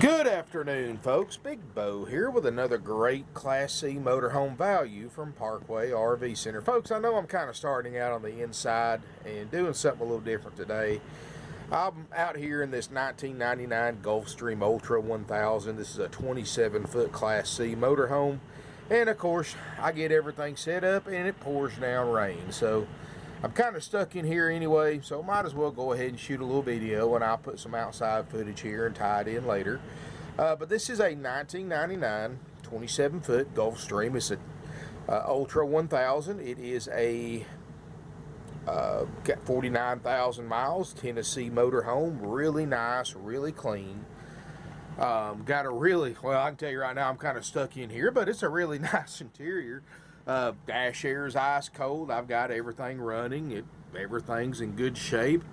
Good afternoon, folks. Big Bo here with another great Class C motorhome value from Parkway RV Center. Folks, I know I'm kind of starting out on the inside and doing something a little different today. I'm out here in this 1999 Gulfstream Ultra 1000. This is a 27-foot Class C motorhome. And, of course, I get everything set up and it pours down rain. So I'm kind of stuck in here anyway, so might as well go ahead and shoot a little video, and I'll put some outside footage here and tie it in later. But this is a 1999 27-foot Gulfstream. It's a Ultra 1000. It is a got 49,000 miles, Tennessee motorhome. Really nice, really clean. Got a really, well, I can tell you right now, I'm kind of stuck in here, but it's a really nice interior. Dash air is ice cold. I've got everything running. Everything's in good shape.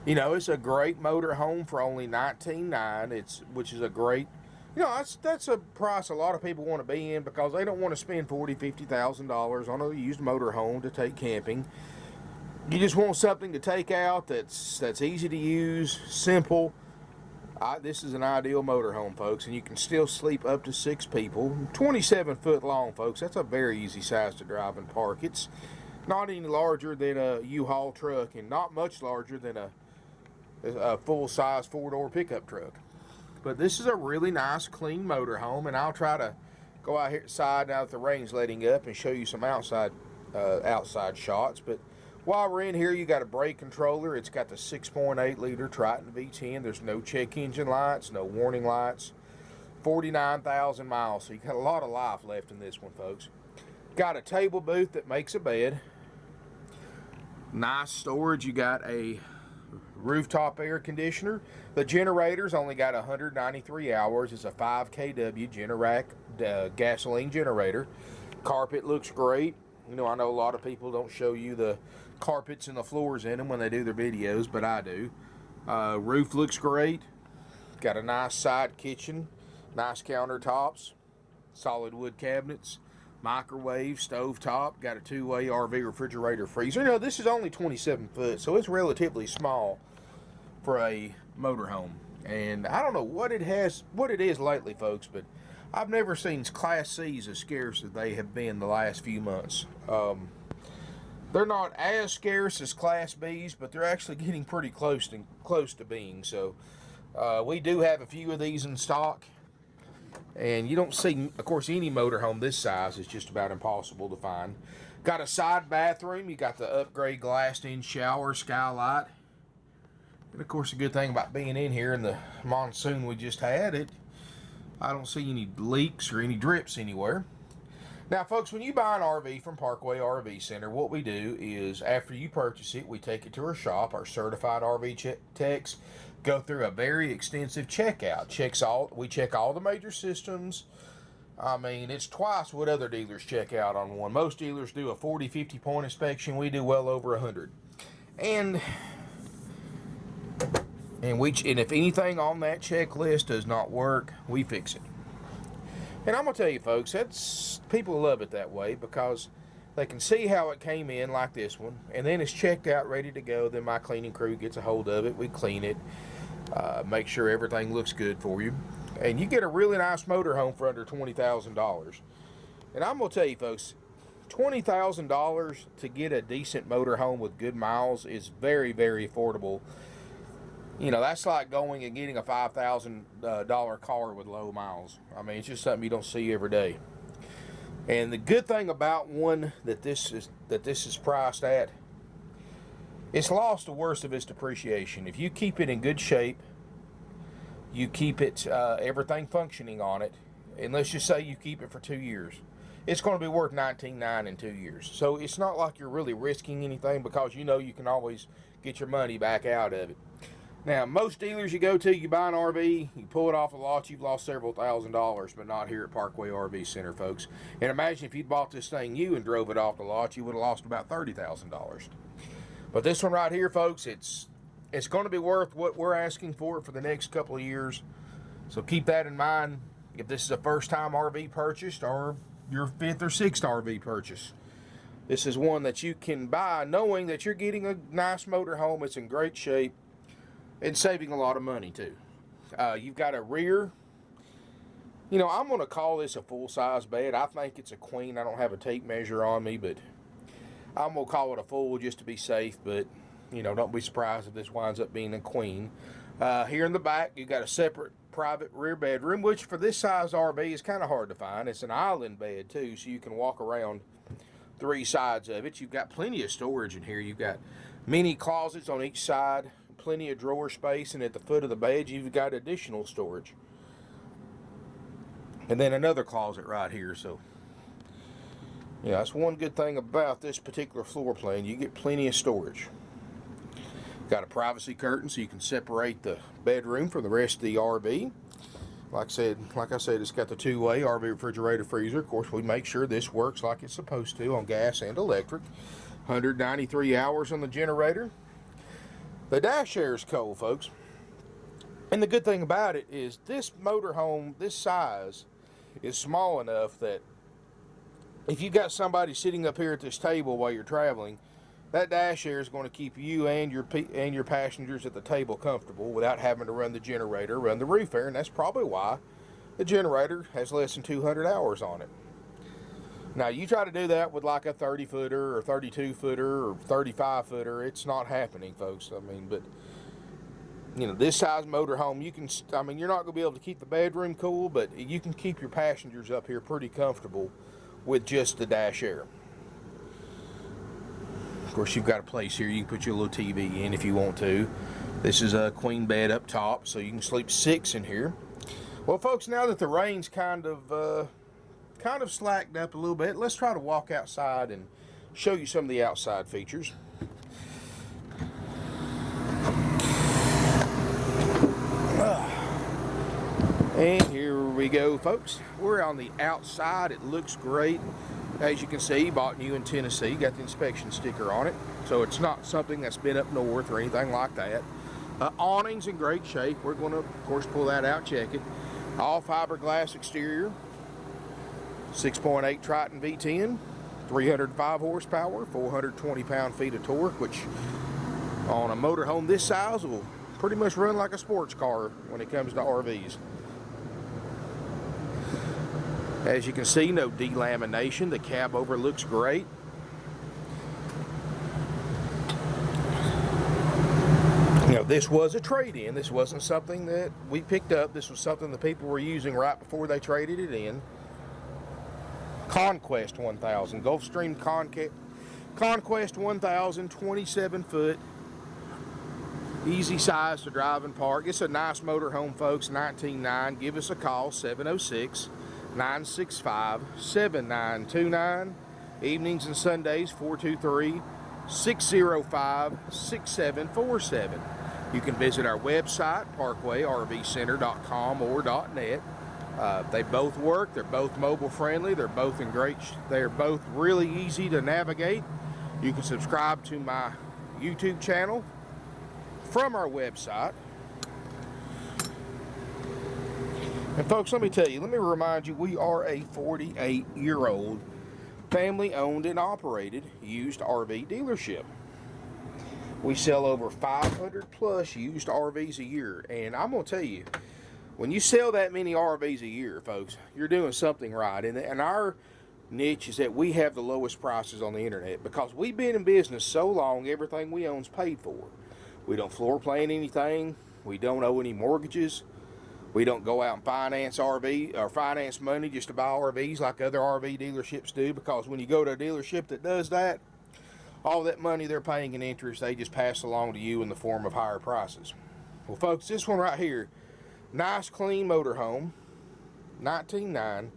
You know, it's a great motorhome for only $19,900. Which is a great, you know, that's a price a lot of people want to be in because they don't want to spend $40,000-$50,000 on a used motorhome to take camping. You just want something to take out that's easy to use, simple. This is an ideal motorhome, folks, and you can still sleep up to 6 people. 27 foot long, folks. That's a very easy size to drive and park. It's not any larger than a U-Haul truck and not much larger than a full-size 4-door pickup truck. But this is a really nice, clean motorhome, and I'll try to go outside now that the rain's letting up and show you some outside shots. But while we're in here, you got a brake controller. It's got the 6.8 liter Triton V-10. There's no check engine lights, no warning lights. 49,000 miles, so you got a lot of life left in this one, folks. Got a table booth that makes a bed. Nice storage. You got a rooftop air conditioner. The generator's only got 193 hours. It's a 5 kW Generac gasoline generator. Carpet looks great. You know, I know a lot of people don't show you the carpets and the floors in them when they do their videos, but I do. Roof looks great. Got a nice side kitchen, nice countertops, solid wood cabinets, microwave, stove top. Got a 2-way RV refrigerator freezer. You know, this is only 27 foot, so it's relatively small for a motorhome. And I don't know what it is lately, folks, but I've never seen Class C's as scarce as they have been the last few months. They're not as scarce as Class B's, but they're actually getting pretty close to being. So we do have a few of these in stock, and you don't see, of course, any motorhome this size is just about impossible to find. Got a side bathroom. You got the upgrade glassed-in shower, skylight, and of course, the good thing about being in here in the monsoon we just had, I don't see any leaks or any drips anywhere. Now, folks, when you buy an RV from Parkway RV Center, what we do is after you purchase it, we take it to our shop. Our certified RV techs go through a very extensive checkout. We check all the major systems. I mean, it's twice what other dealers check out on one. Most dealers do a 40, 50 point inspection. We do well over 100. And if anything on that checklist does not work, we fix it. And I'm going to tell you, folks, people love it that way because they can see how it came in like this one, and then it's checked out, ready to go. Then my cleaning crew gets a hold of it. We clean it, make sure everything looks good for you. And you get a really nice motorhome for under $20,000. And I'm going to tell you, folks, $20,000 to get a decent motorhome with good miles is very, very affordable. You know, that's like going and getting a $5,000 car with low miles. I mean, it's just something you don't see every day. And the good thing about one that this is priced at, it's lost the worst of its depreciation. If you keep it in good shape, you keep it everything functioning on it, and let's just say you keep it for 2 years, it's going to be worth $19,900 in 2 years. So it's not like you're really risking anything because you know you can always get your money back out of it. Now, most dealers you go to, you buy an RV, you pull it off the lot, you've lost several $1,000s, but not here at Parkway RV Center, folks. And imagine if you'd bought this thing new and drove it off the lot, you would have lost about $30,000. But this one right here, folks, it's going to be worth what we're asking for it for the next couple of years. So keep that in mind if this is a first-time RV purchase or your 5th or 6th RV purchase. This is one that you can buy knowing that you're getting a nice motorhome. It's in great shape. And saving a lot of money too. You've got a rear You know, I'm going to call this a full-size bed. I think it's a queen. I don't have a tape measure on me, but I'm going to call it a full just to be safe. But, you know, don't be surprised if this winds up being a queen. Here in the back, you got a separate private rear bedroom, which for this size RV is kind of hard to find. It's an island bed, too, so you can walk around 3 sides of it. You've got plenty of storage in here. You've got mini closets on each side, plenty of drawer space, and at the foot of the bed, you've got additional storage. And then another closet right here. So, yeah, that's one good thing about this particular floor plan. You get plenty of storage. Got a privacy curtain so you can separate the bedroom from the rest of the RV. Like I said, it's got the two-way RV refrigerator freezer. Of course, we make sure this works like it's supposed to on gas and electric. 193 hours on the generator. The dash air is cold, folks. And the good thing about it is this motorhome, this size, is small enough that if you got somebody sitting up here at this table while you're traveling, that dash air is going to keep you and your passengers at the table comfortable without having to run the generator, run the roof air, and that's probably why the generator has less than 200 hours on it. Now, you try to do that with like a 30-footer or 32-footer or 35-footer, it's not happening, folks. I mean, but you know, this size motorhome, you can, I mean, you're not going to be able to keep the bedroom cool, but you can keep your passengers up here pretty comfortable with just the dash air. Of course, you've got a place here you can put your little TV in if you want to. This is a queen bed up top, so you can sleep 6 in here. Well, folks, now that the rain's kind of slacked up a little bit, let's try to walk outside and show you some of the outside features. And here we go, folks. We're on the outside. It looks great. As you can see, bought new in Tennessee. Got the inspection sticker on it. So it's not something that's been up north or anything like that. Awning's in great shape. We're going to, of course, pull that out, check it. All fiberglass exterior. 6.8 Triton V-10. 305 horsepower. 420 pound-feet of torque, which on a motorhome this size will pretty much run like a sports car when it comes to RVs. As you can see, no delamination. The cabover looks great. You know, this was a trade-in. This wasn't something that we picked up. This was something the people were using right before they traded it in. Conquest 1000. Gulfstream Conquest 1000, 27-foot. Easy size to drive and park. It's a nice motorhome, folks. 19.9. Give us a call, 706-965-7929. Evenings and Sundays, 423-605-6747. You can visit our website, parkwayrvcenter.com or .net. They both work. They're both mobile friendly. They're both really easy to navigate. You can subscribe to my YouTube channel from our website. And folks, let me remind you, we are a 48-year-old family-owned and operated used RV dealership. We sell over 500 plus used RVs a year, and I'm going to tell you, when you sell that many RVs a year, folks, you're doing something right. And our niche is that we have the lowest prices on the internet because we've been in business so long, everything we own is paid for. We don't floor plan anything. We don't owe any mortgages. We don't go out and finance finance money just to buy RVs like other RV dealerships do, because when you go to a dealership that does that, all that money they're paying in interest, they just pass along to you in the form of higher prices. Well, folks, this one right here, nice clean motorhome, 19.9,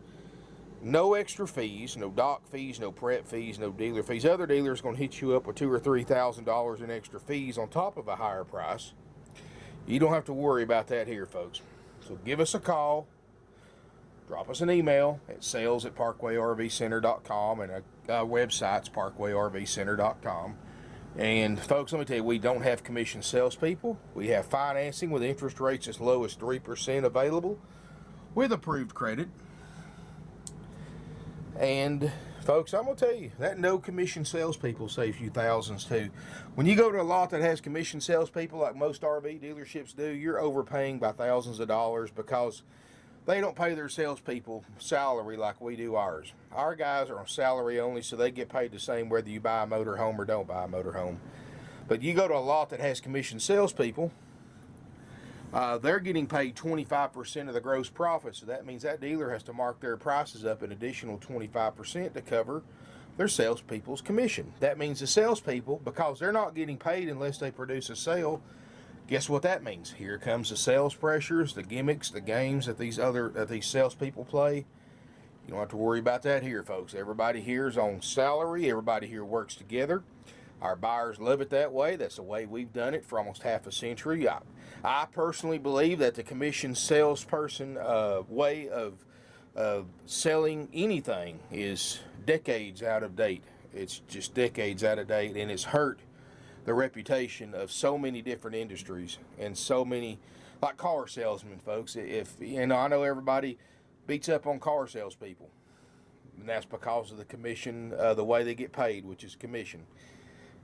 no extra fees, no dock fees, no prep fees, no dealer fees. Other dealers going to hit you up with $2,000 or $3,000 in extra fees on top of a higher price. You don't have to worry about that here, folks. So give us a call, drop us an email at sales@parkwayrvcenter.com, and our website's parkwayrvcenter.com. And folks, let me tell you, we don't have commission salespeople. We have financing with interest rates as low as 3% available with approved credit. And folks, I'm going to tell you, that no commission salespeople saves you thousands too. When you go to a lot that has commission salespeople like most RV dealerships do, you're overpaying by thousands of dollars because they don't pay their salespeople salary like we do ours. Our guys are on salary only, so they get paid the same whether you buy a motorhome or don't buy a motorhome. But you go to a lot that has commissioned salespeople, they're getting paid 25% of the gross profit. So that means that dealer has to mark their prices up an additional 25% to cover their salespeople's commission. That means the salespeople, because they're not getting paid unless they produce a sale, guess what that means? Here comes the sales pressures, the gimmicks, the games that these salespeople play. You don't have to worry about that here, folks. Everybody here is on salary. Everybody here works together. Our buyers love it that way. That's the way we've done it for almost half a century. I personally believe that the commission salesperson way of selling anything is decades out of date. It's just decades out of date, and it's hurt the reputation of so many different industries and so many, like car salesmen, folks. If I know everybody beats up on car salespeople, and that's because of the commission, the way they get paid, which is commission.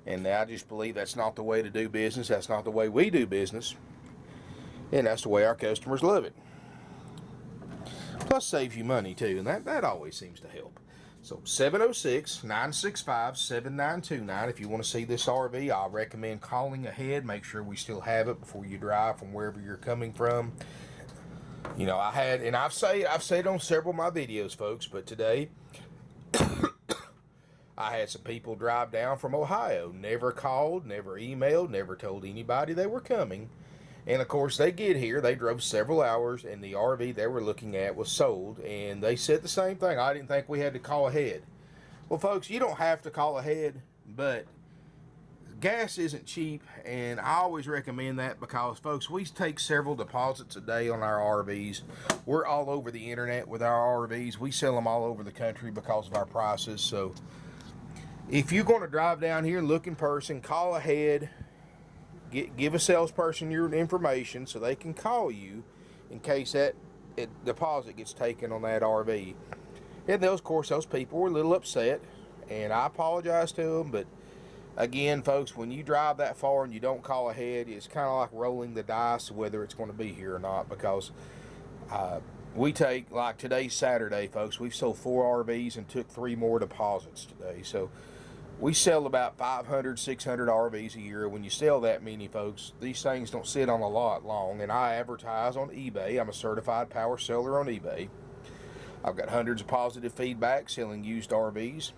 And I just believe that's not the way to do business. That's not the way we do business. And that's the way our customers love it. Plus saves you money too, and that always seems to help. So 706-965-7929. If you want to see this RV, I recommend calling ahead. Make sure we still have it before you drive from wherever you're coming from. You know, I've said on several of my videos, folks, but today I had some people drive down from Ohio, never called, never emailed, never told anybody they were coming. And of course, they get here, they drove several hours, and the RV they were looking at was sold. And they said the same thing. I didn't think we had to call ahead. Well, folks, you don't have to call ahead, but gas isn't cheap. And I always recommend that because, folks, we take several deposits a day on our RVs. We're all over the internet with our RVs. We sell them all over the country because of our prices. So if you're going to drive down here and look in person, call ahead. Give a salesperson your information so they can call you in case that deposit gets taken on that RV. And of course, those people were a little upset, and I apologize to them. But again, folks, when you drive that far and you don't call ahead, it's kind of like rolling the dice whether it's going to be here or not. Because we take, like today's Saturday, folks, we've sold 4 RVs and took 3 more deposits today. So we sell about 500, 600 RVs a year. When you sell that many, folks, these things don't sit on a lot long. And I advertise on eBay. I'm a certified power seller on eBay. I've got hundreds of positive feedback selling used RVs.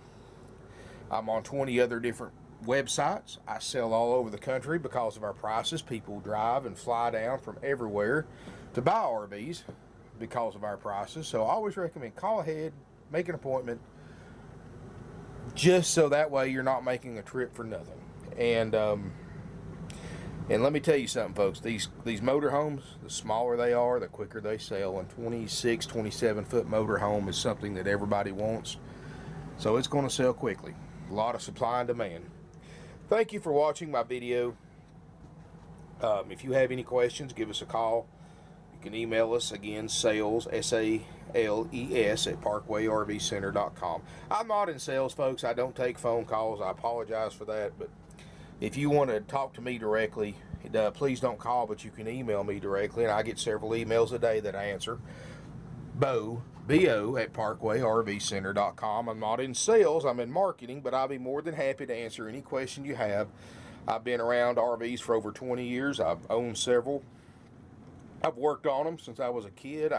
I'm on 20 other different websites. I sell all over the country because of our prices. People drive and fly down from everywhere to buy RVs because of our prices. So I always recommend call ahead, make an appointment, just so that way you're not making a trip for nothing. And let me tell you something, folks. These motorhomes, the smaller they are, the quicker they sell. And 26, 27-foot motorhome is something that everybody wants. So it's going to sell quickly. A lot of supply and demand. Thank you for watching my video. If you have any questions, give us a call. You can email us again, sales, SALES, at parkway-rv-center.com. I'm not in sales, folks. I don't take phone calls. I apologize for that. But if you want to talk to me directly, please don't call, but you can email me directly. And I get several emails a day that I answer. Bo, B-O, at parkway-rv-center.com. I'm not in sales. I'm in marketing, but I'll be more than happy to answer any question you have. I've been around RVs for over 20 years. I've owned several. I've worked on them since I was a kid.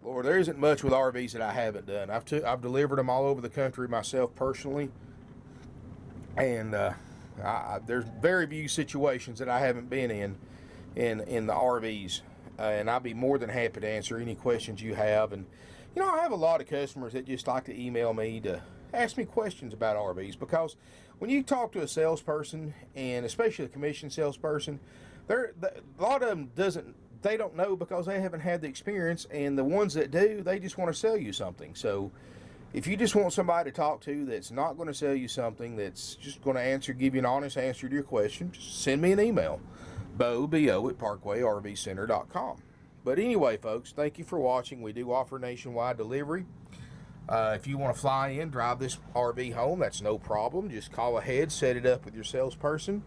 Lord, there isn't much with RVs that I haven't done. I've delivered them all over the country myself personally, and there's very few situations that I haven't been in the RVs, and I'll be more than happy to answer any questions you have. And you know, I have a lot of customers that just like to email me to ask me questions about RVs, because when you talk to a salesperson, and especially a commission salesperson, a lot of them they don't know because they haven't had the experience, and the ones that do, they just want to sell you something. So if you just want somebody to talk to that's not going to sell you something, that's just going to give you an honest answer to your question, just send me an email, Bo, B-O, at parkway-rv-center.com. But anyway, folks, thank you for watching. We do offer nationwide delivery. If you want to fly in, drive this RV home, that's no problem. Just call ahead, set it up with your salesperson.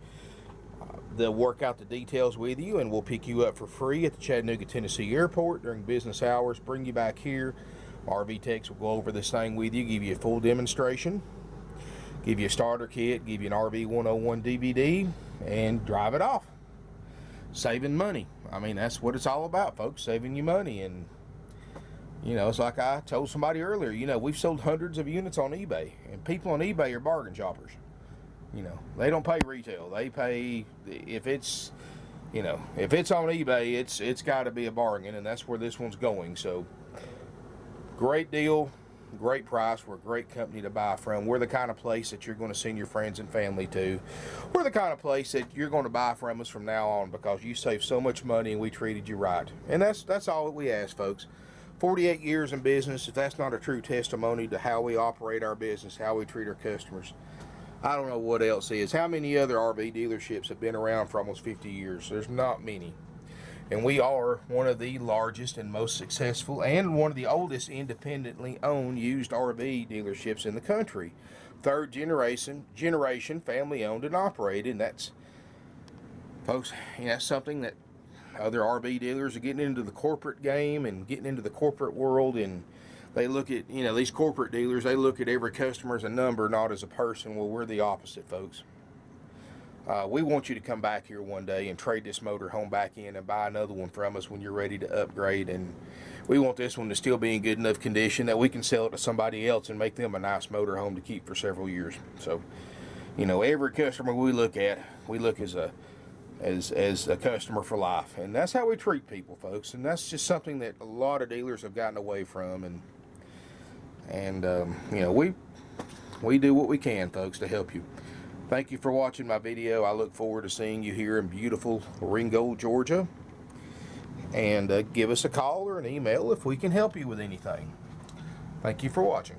They'll work out the details with you, and we'll pick you up for free at the Chattanooga, Tennessee airport during business hours, bring you back here. RV techs will go over this thing with you, give you a full demonstration, give you a starter kit, give you an RV 101 DVD, and drive it off. Saving money. I mean, that's what it's all about, folks, saving you money. And you know, it's like I told somebody earlier, you know, we've sold hundreds of units on eBay, and people on eBay are bargain shoppers. You know, they don't pay retail. They pay, if it's, you know, if it's on eBay, it's got to be a bargain, and that's where this one's going. So, great deal, great price. We're a great company to buy from. We're the kind of place that you're going to send your friends and family to. We're the kind of place that you're going to buy from us from now on, because you save so much money and we treated you right. And that's all that we ask, folks. 48 years in business. If that's not a true testimony to how we operate our business, how we treat our customers, I don't know what else is. How many other RV dealerships have been around for almost 50 years? There's not many. And we are one of the largest and most successful and one of the oldest independently owned used RV dealerships in the country. Third generation family owned and operated. And that's, folks, you know, that's something that other RV dealers are getting into the corporate game and getting into the corporate world, and they look at, you know, these corporate dealers, they look at every customer as a number, not as a person. Well, we're the opposite, folks. We want you to come back here one day and trade this motor home back in and buy another one from us when you're ready to upgrade. And we want this one to still be in good enough condition that we can sell it to somebody else and make them a nice motor home to keep for several years. So, you know, every customer we look at, we look as a customer for life, and that's how we treat people, folks. And that's just something that a lot of dealers have gotten away from, and you know, we do what we can, folks, to help you. Thank you for watching my video. I look forward to seeing you here in beautiful Ringgold, Georgia, and give us a call or an email if we can help you with anything. Thank you for watching.